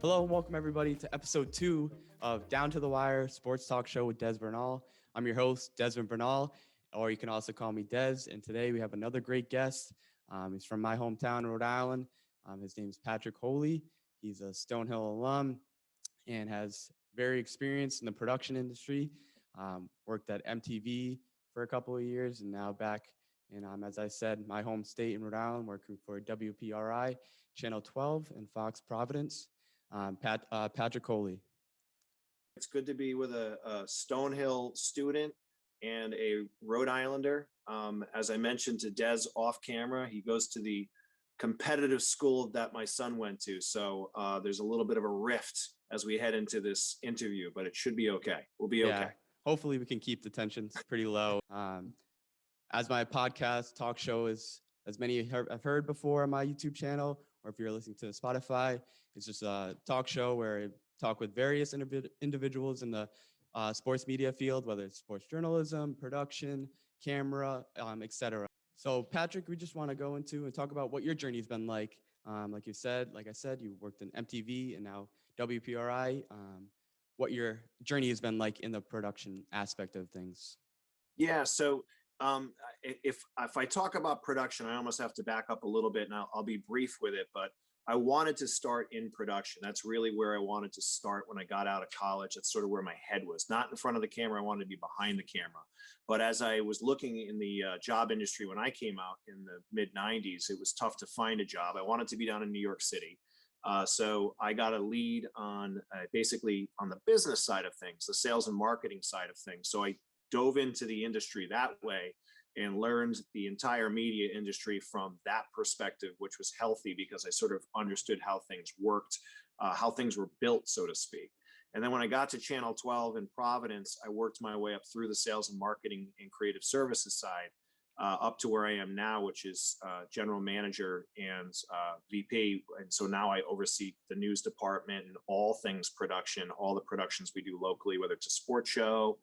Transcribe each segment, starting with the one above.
Hello and welcome everybody to episode 2 of Down to the Wire Sports Talk Show with Bernal. I'm your host, Desmond Bernal, or you can also call me Des. And today we have another great guest. He's from my hometown, Rhode Island. His name is Patrick Wholey. He's a Stonehill alum and has very experience in the production industry. Worked at MTV for a couple of years and now back in, as I said, my home state in Rhode Island, working for WPRI, Channel 12 in Fox Providence. Patrick Wholey. It's good to be with a Stonehill student and a Rhode Islander. As I mentioned to Des off camera, he goes to the competitive school that my son went to. So there's a little bit of a rift as we head into this interview, but it should be okay. We'll be okay. Hopefully we can keep the tensions pretty low. As my podcast talk show is, as many have heard before on my YouTube channel, or if you're listening to Spotify, it's just a talk show where I talk with various individuals in the sports media field, whether it's sports journalism, production, camera, etc. So Patrick, we just want to go into and talk about what your journey has been like. Like I said, you worked in MTV and now WPRI. What your journey has been like in the production aspect of things. Yeah. So if I talk about production, I almost have to back up a little bit, and I'll be brief with it. But I wanted to start in production. That's really where I wanted to start when I got out of college. That's sort of where my head was. Not in front of the camera. I wanted to be behind the camera. But as I was looking in the job industry when I came out in the mid 90s, it was tough to find a job. I wanted to be down in New York City. So I got a lead on basically on the business side of things, the sales and marketing side of things. So I dove into the industry that way and learned the entire media industry from that perspective, which was healthy because I sort of understood how things worked, how things were built, so to speak. And then when I got to Channel 12 in Providence, I worked my way up through the sales and marketing and creative services side, up to where I am now, which is general manager and VP. And so now I oversee the news department and all things production, all the productions we do locally, whether it's a sports show,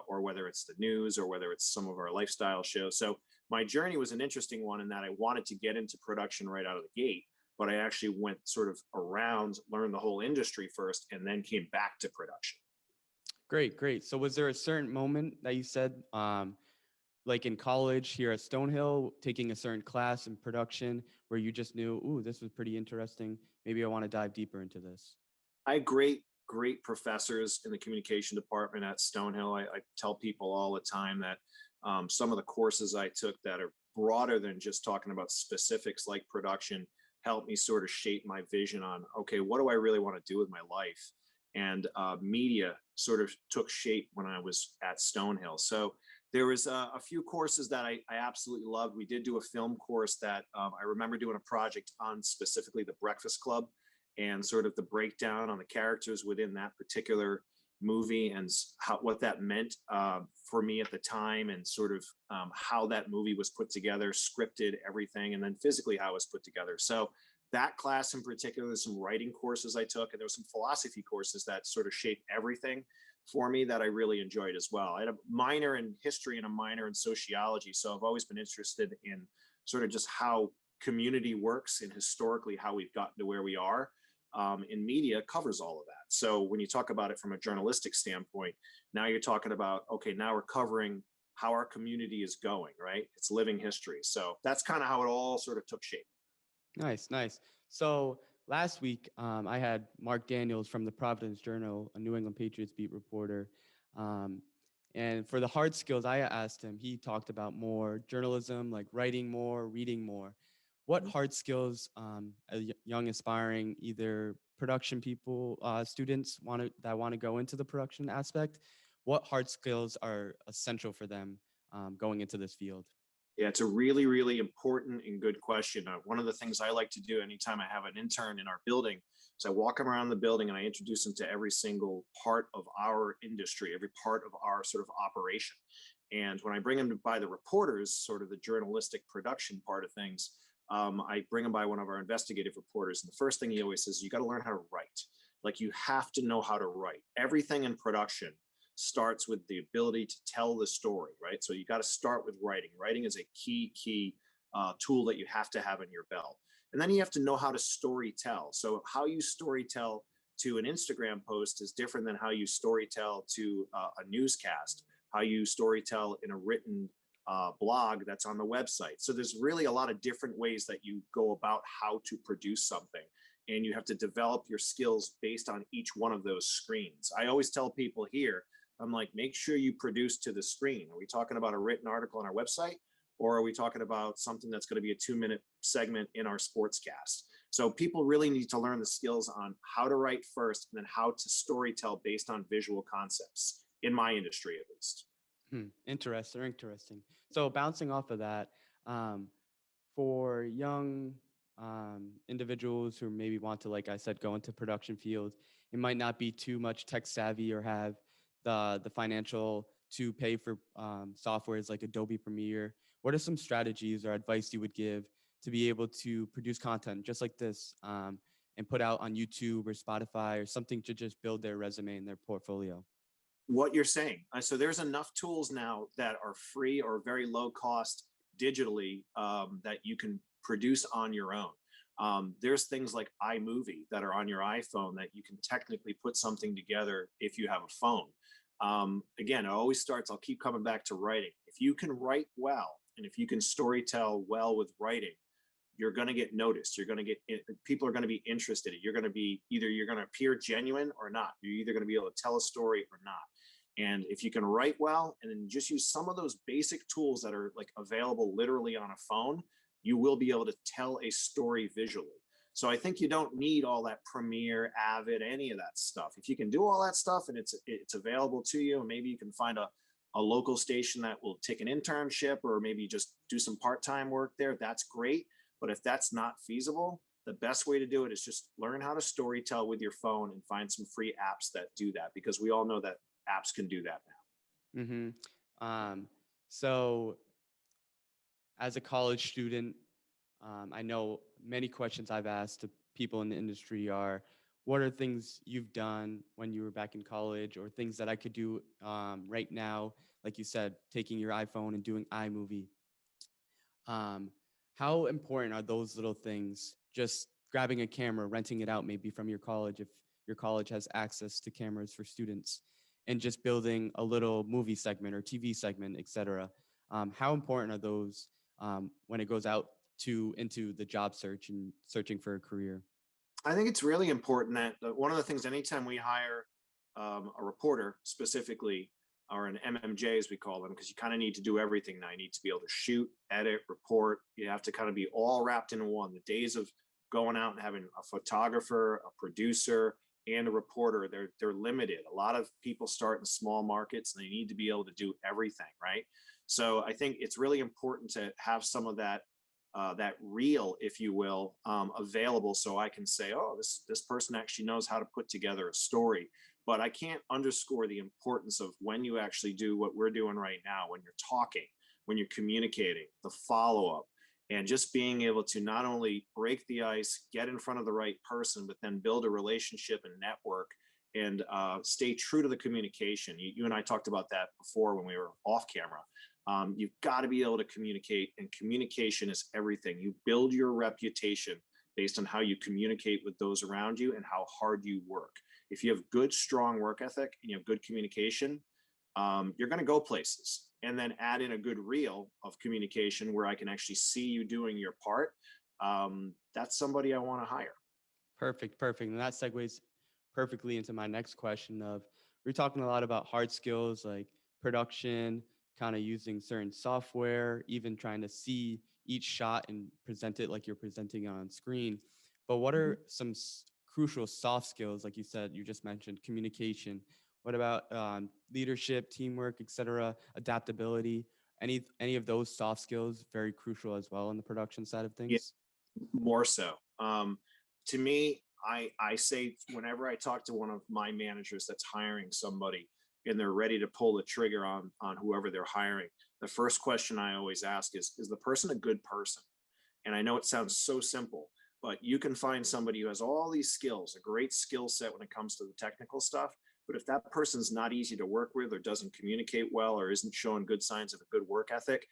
or whether it's the news or whether it's some of our lifestyle shows. So my journey was an interesting one in that I wanted to get into production right out of the gate, but I actually went sort of around, learned the whole industry first, and then came back to production. Great. So was there a certain moment that you said, like in college here at Stonehill, taking a certain class in production where you just knew, ooh, this was pretty interesting. Maybe I want to dive deeper into this? I had great professors in the communication department at Stonehill. I tell people all the time that some of the courses I took that are broader than just talking about specifics like production helped me sort of shape my vision on, okay, what do I really want to do with my life? And media sort of took shape when I was at Stonehill. So there was a few courses that I absolutely loved. We did do a film course that I remember doing a project on, specifically the Breakfast Club, and sort of the breakdown on the characters within that particular movie and what that meant for me at the time, and sort of how that movie was put together, scripted, everything, and then physically how it was put together. So that class in particular, there's some writing courses I took, and there were some philosophy courses that sort of shaped everything for me that I really enjoyed as well. I had a minor in history and a minor in sociology, so I've always been interested in sort of just how community works and historically how we've gotten to where we are. In media covers all of that. So when you talk about it from a journalistic standpoint, now you're talking about, okay, now we're covering how our community is going, right? It's living history. So that's kind of how it all sort of took shape. Nice. So last week, I had Mark Daniels from the Providence Journal, a New England Patriots beat reporter. And for the hard skills, I asked him, he talked about more journalism, like writing more, reading more. What hard skills young aspiring, either production people, students that want to go into the production aspect, what hard skills are essential for them going into this field? Yeah, it's a really, really important and good question. One of the things I like to do anytime I have an intern in our building is I walk them around the building and I introduce them to every single part of our industry, every part of our sort of operation. And when I bring them by the reporters, sort of the journalistic production part of things, I bring them by one of our investigative reporters. And the first thing he always says, you got to learn how to write. Like, you have to know how to write. Everything in production starts with the ability to tell the story, right? So you got to start with writing. Writing is a key tool that you have to have in your belt. And then you have to know how to story tell. So how you story tell to an Instagram post is different than how you story tell to a newscast, how you story tell in a written blog that's on the website. So there's really a lot of different ways that you go about how to produce something. And you have to develop your skills based on each one of those screens. I always tell people here, I'm like, make sure you produce to the screen. Are we talking about a written article on our website? Or are we talking about something that's going to be a 2-minute segment in our sportscast? So people really need to learn the skills on how to write first and then how to story tell based on visual concepts, in my industry at least. Interesting. So bouncing off of that, um, for young individuals who maybe want to, like I said, go into production field, it might not be too much tech savvy or have the financial to pay for softwares like Adobe Premiere. What are some strategies or advice you would give to be able to produce content just like this and put out on YouTube or Spotify or something to just build their resume and their portfolio? What you're saying. So there's enough tools now that are free or very low cost digitally that you can produce on your own. There's things like iMovie that are on your iPhone that you can technically put something together if you have a phone. Again, it always starts, I'll keep coming back to writing. If you can write well and if you can story tell well with writing, you're going to get noticed. You're going to get, people are going to be interested. You're going to be, either you're going to appear genuine or not. You're either going to be able to tell a story or not. And if you can write well and then just use some of those basic tools that are like available literally on a phone, you will be able to tell a story visually. So I think you don't need all that Premiere, Avid, any of that stuff. If you can do all that stuff and it's available to you, and maybe you can find a local station that will take an internship or maybe just do some part-time work there, that's great. But if that's not feasible, the best way to do it is just learn how to story tell with your phone and find some free apps that do that, because we all know that apps can do that now. So as a college student, I know many questions I've asked to people in the industry are, what are things you've done when you were back in college, or things that I could do right now? Like you said, taking your iPhone and doing iMovie. Um, how important are those little things? Just grabbing a camera, renting it out maybe from your college if your college has access to cameras for students, and just building a little movie segment or TV segment, etc. How important are those when it goes out to into the job search and searching for a career? I think it's really important that one of the things, anytime we hire a reporter specifically, or an MMJ as we call them, because you kind of need to do everything now. You need to be able to shoot, edit, report. You have to kind of be all wrapped in one. The days of going out and having a photographer, a producer, and a reporter, they're limited. A lot of people start in small markets and they need to be able to do everything, right? So I think it's really important to have some of that reel, if you will, available, so I can say, oh, this person actually knows how to put together a story. But I can't underscore the importance of when you actually do what we're doing right now, when you're talking, when you're communicating, the follow-up, and just being able to not only break the ice, get in front of the right person, but then build a relationship and network and stay true to the communication. You and I talked about that before when we were off camera. You've got to be able to communicate, and communication is everything. You build your reputation based on how you communicate with those around you and how hard you work. If you have good, strong work ethic and you have good communication, you're going to go places. And then add in a good reel of communication where I can actually see you doing your part. That's somebody I want to hire. Perfect. And that segues perfectly into my next question of, we're talking a lot about hard skills like production, kind of using certain software, even trying to see each shot and present it like you're presenting on screen. But what Mhm. are some crucial soft skills, like you said, you just mentioned communication? What about leadership, teamwork, etc., adaptability? Any of those soft skills very crucial as well in the production side of Yeah, things? more so. To me, I say whenever I talk to one of my managers that's hiring somebody and they're ready to pull the trigger on whoever they're hiring, the first question I always ask is the person a good person? And I know it sounds so simple, but you can find somebody who has all these skills, a great skill set when it comes to the technical stuff. But if that person's not easy to work with or doesn't communicate well or isn't showing good signs of a good work ethic,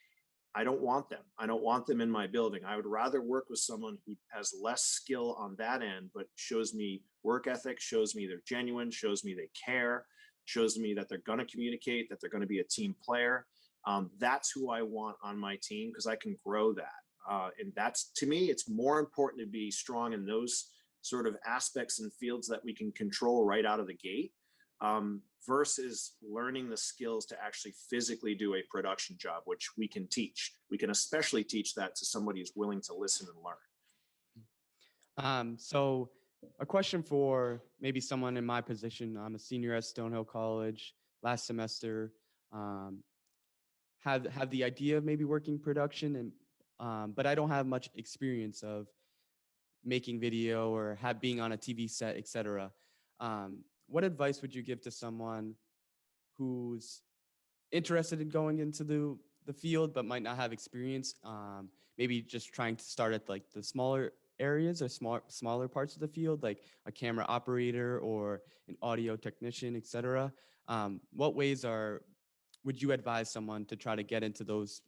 I don't want them. I don't want them in my building. I would rather work with someone who has less skill on that end, but shows me work ethic, shows me they're genuine, shows me they care, shows me that they're going to communicate, that they're going to be a team player. That's who I want on my team because I can grow that. And that's, to me, it's more important to be strong in those sort of aspects and fields that we can control right out of the gate, versus learning the skills to actually physically do a production job, which we can teach. We can especially teach that to somebody who's willing to listen and learn. So a question for maybe someone in my position. I'm a senior at Stonehill College last semester. Um, have the idea of maybe working production and but I don't have much experience of making video or have being on a TV set, etc. What advice would you give to someone who's interested in going into the field but might not have experience? Maybe just trying to start at like the smaller areas or smaller parts of the field, like a camera operator or an audio technician, etc. What ways would you advise someone to try to get into those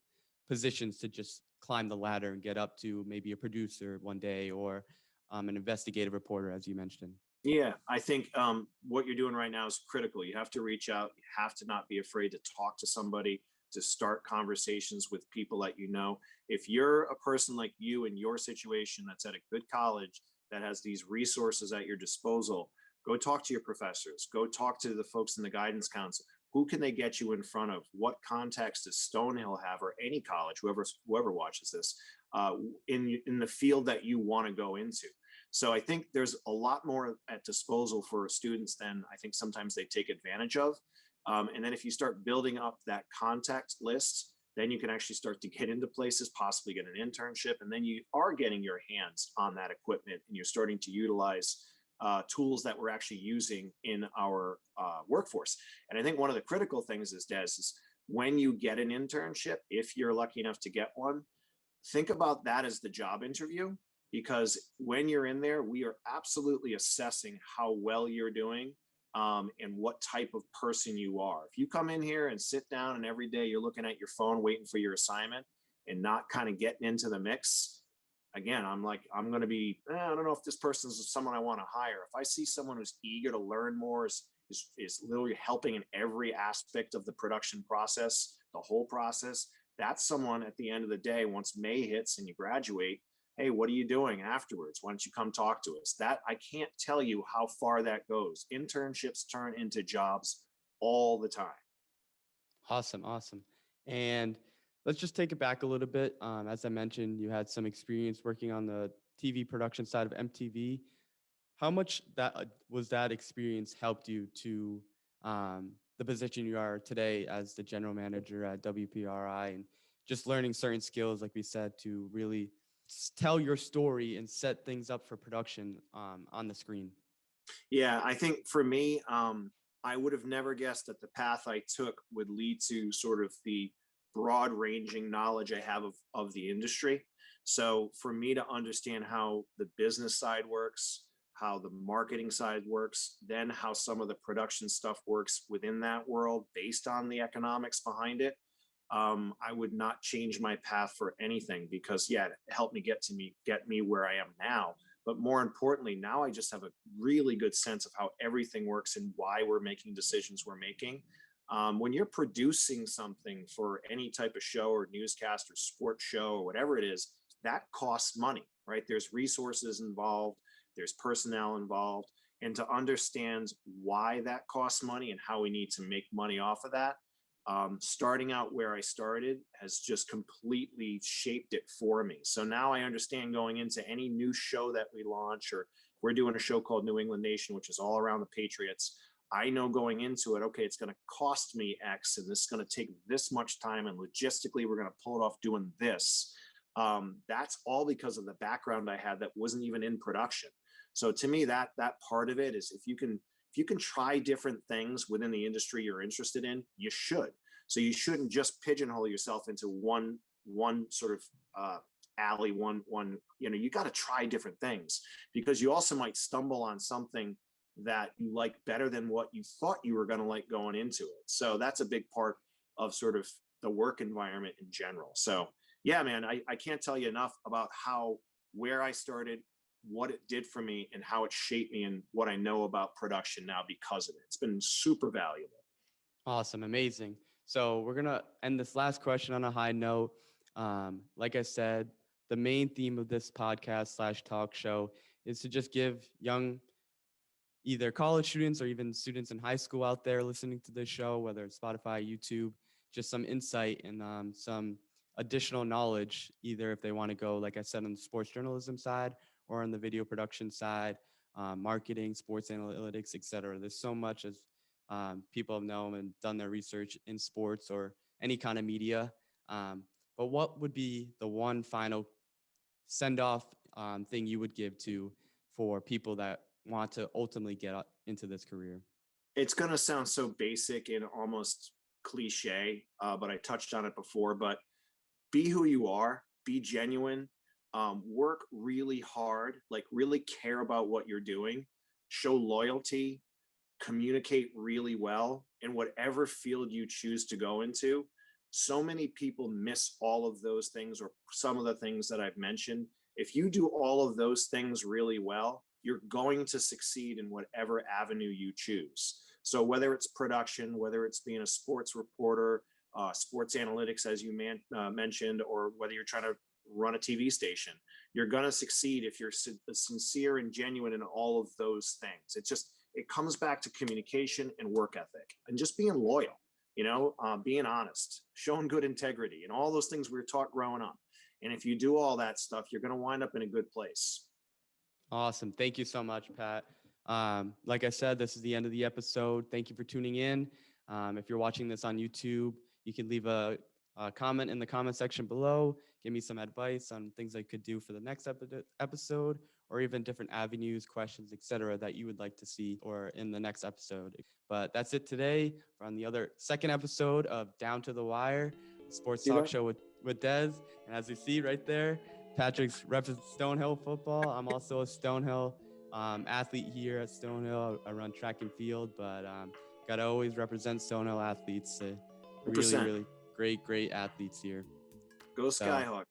positions to just climb the ladder and get up to maybe a producer one day or an investigative reporter, as you mentioned? Yeah, I think what you're doing right now is critical. You have to reach out. You have to not be afraid to talk to somebody, to start conversations with people that you know. If you're a person like you in your situation that's at a good college that has these resources at your disposal, go talk to your professors. Go talk to the folks in the guidance council. Who can they get you in front of? What contacts does Stonehill have, or any college, whoever watches this, in the field that you want to go into? So I think there's a lot more at disposal for students than I think sometimes they take advantage of. And then if you start building up that contact list, then you can actually start to get into places, possibly get an internship, and then you are getting your hands on that equipment and you're starting to utilize tools that we're actually using in our workforce. And I think one of the critical things is, Des, is when you get an internship, if you're lucky enough to get one, think about that as the job interview, because when you're in there, we are absolutely assessing how well you're doing, and what type of person you are. If you come in here and sit down and every day you're looking at your phone waiting for your assignment and not kind of getting into the mix, again, I'm going to be, I don't know if this person's someone I want to hire. If I see someone who's eager to learn more, is literally helping in every aspect of the production process, the whole process, that's someone at the end of the day, once May hits and you graduate, hey, what are you doing afterwards? Why don't you come talk to us? That, I can't tell you how far that goes. Internships turn into jobs all the time. Awesome, awesome. And let's just take it back a little bit. As I mentioned, you had some experience working on the TV production side of MTV. How much was that experience helped you to the position you are today as the general manager at WPRI, and just learning certain skills, like we said, to really tell your story and set things up for production on the screen? Yeah, I think for me, I would have never guessed that the path I took would lead to sort of the broad ranging knowledge I have of the industry. So for me to understand how the business side works, how the marketing side works, then how some of the production stuff works within that world based on the economics behind it, I would not change my path for anything, because yeah, it helped me get me where I am now. But more importantly, now I just have a really good sense of how everything works and why we're making decisions we're making. When you're producing something for any type of show or newscast or sports show or whatever it is, that costs money, right? There's resources involved, there's personnel involved, and to understand why that costs money and how we need to make money off of that, starting out where I started has just completely shaped it for me. So now I understand going into any new show that we launch, or we're doing a show called New England Nation, which is all around the Patriots. I know going into it, okay, it's going to cost me X, and this is going to take this much time, and logistically, we're going to pull it off doing this. That's all because of the background I had that wasn't even in production. So to me, that part of it is, if you can try different things within the industry you're interested in, you should. So you shouldn't just pigeonhole yourself into one sort of alley, one. You got to try different things, because you also might stumble on something that you like better than what you thought you were going to like going into it. So that's a big part of sort of the work environment in general. So yeah, man, I can't tell you enough about where I started, what it did for me, and how it shaped me and what I know about production now because of it. It's been super valuable. Awesome, amazing. So we're gonna end this last question on a high note. Like I said, the main theme of this podcast slash talk show is to just give young either college students or even students in high school out there listening to this show, whether it's Spotify, YouTube, just some insight and some additional knowledge, either if they want to go, like I said, on the sports journalism side or on the video production side, marketing, sports analytics, et cetera. There's so much as people have known and done their research in sports or any kind of media. Um, but what would be the one final send off thing you would give to for people that want to ultimately get into this career? It's going to sound so basic and almost cliche, but I touched on it before. But be who you are, be genuine, work really hard, like really care about what you're doing, show loyalty, communicate really well in whatever field you choose to go into. So many people miss all of those things or some of the things that I've mentioned. If you do all of those things really well, you're going to succeed in whatever avenue you choose. So whether it's production, whether it's being a sports reporter, sports analytics, as you mentioned, or whether you're trying to run a TV station, you're going to succeed if you're sincere and genuine in all of those things. It comes back to communication and work ethic and just being loyal, being honest, showing good integrity, and all those things we were taught growing up. And if you do all that stuff, you're going to wind up in a good place. Awesome. Thank you so much, Pat. Like I said, this is the end of the episode. Thank you for tuning in. If you're watching this on YouTube, you can leave a comment in the comment section below. Give me some advice on things I could do for the next episode, or even different avenues, questions, etc., that you would like to see or in the next episode. But that's it today on the other second episode of Down to the Wire, a sports talk show with Des. And as you see right there, Patrick's reps Stonehill football. I'm also a Stonehill athlete here at Stonehill. I run track and field, but gotta always represent Stonehill athletes. Really, 100%. really great athletes here. Go Skyhawk.